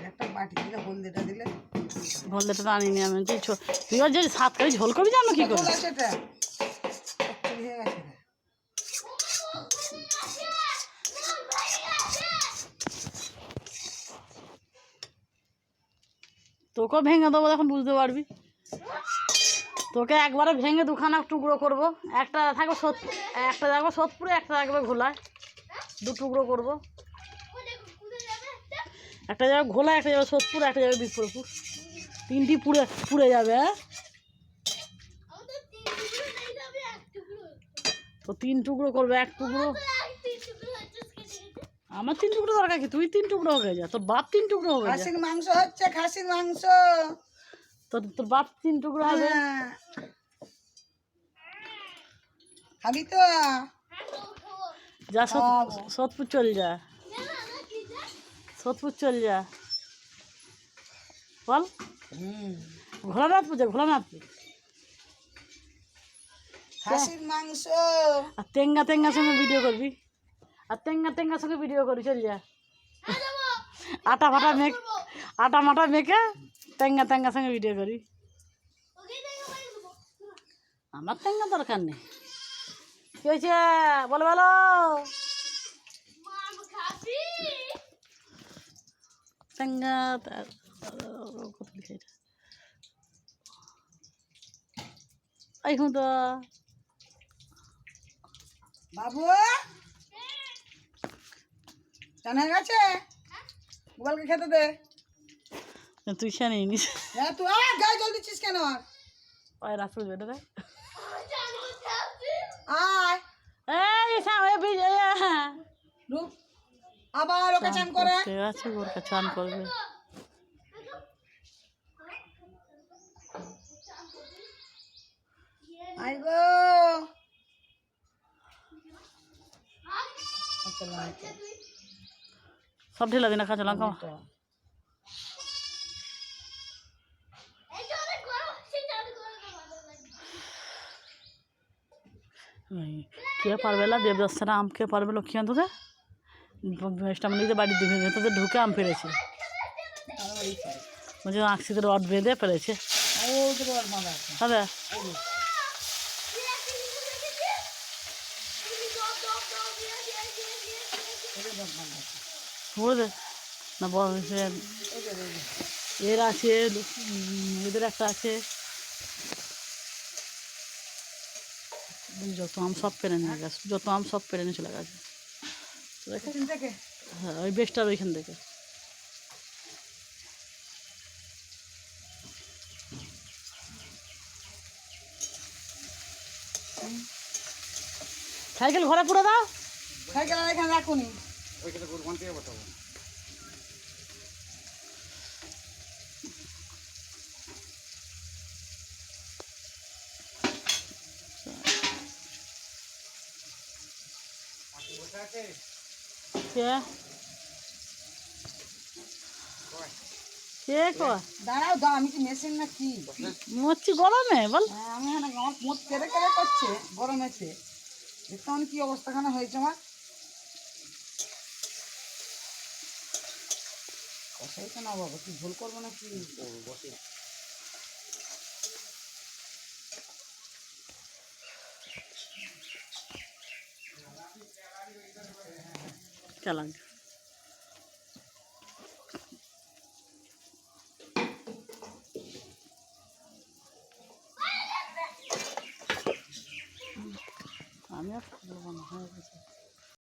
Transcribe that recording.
একটা বাটি দিলে হলদেটা দিলে হলদেটা আনিনি আমি তুই যে 7 কেজি ঝোল করবি জানো কি করে সেটা হয়ে গেছে তোকেও ভেঙে দেবো এখন বুঝতে পারবি তোকে একবারে ভেঙে দুখানা টুকরো করবো একটা থাকবে একটা থাকবে সোদপুরে একটা থাকবে ঘোলায় 2 টুকরো করবো একটা যাবে ঘোলা একটা যাবে সোদপুর একটা যাবে বিপ্রপুর 3টি পুড়ে যাবে হ্যাঁ তো 3 টুকরো করবে 1 টুকরো আমার 3 টুকরো দরকার কি তুই 3 টুকরো হয়ে যা তোর বাপ 3 টুকরো হবে খাসির মাংস হচ্ছে খাসির মাংস তোর বাপ 3 টুকরো হবে খাবি তো যা সোদপুর চল যা সোদপুর চল যা বল ঘোলানাথপুর যা ঘোলানাথপুর খাসির মাংস আর তেঙ্গার সঙ্গে ভিডিও করবি আর তেঙ্গার সঙ্গে ভিডিও করবি চল যা আটা মাটা মেখে তেঙ্গার সঙ্গে ভিডিও করি আমার তেঙ্গা দরকার নেই কি হয়েছে বলো বলো তেঙ্গা কত লিখে এটা এই হুঁ তো বাবু চান হয়ে গেছে গোপালকে খেতে দে তুই খেয়ে নিয়ে নিস হ্যাঁ তুই গায়ে জল দিচ্ছিস কেন আর পায়ে রাস্তা বেটা রে আয় রূপ আবার ওকে চান করে আছে ওর চান করবে আই গো সব ঢেলাবি না কাঁচা লঙ্কা কে পারবে না দেবদাসরা আম খেয়ে পারবে লক্ষ্মী আনতে স্টামলিতে বাড়ির ভেতরে ঢুকে আম পেরেছে বলছে আঁকশিতে রড বেঁধে পেরেছে দাদা বুঝলে না এর আছে এদের একটা আছে যত আম সব পেরে নিয়ে গেছে চলে গেছে হ্যাঁ ওই বেশটার ওইখান থেকে সাইকেল ঘরে পুরো দাও সাইকেল এখানে রাখুনি দাঁড়াও দাও আমি কি মেশিন না কি মরছি গরমে বল আমি আমার মোট কেড়ে করছে গরমেতে দেখতাম কি অবস্থাখানে হয়েছে আমার কষাই তো না বাবা কি ভুল করবো না কি বসে চালান আমি আর বলবো না হয়ে গেছে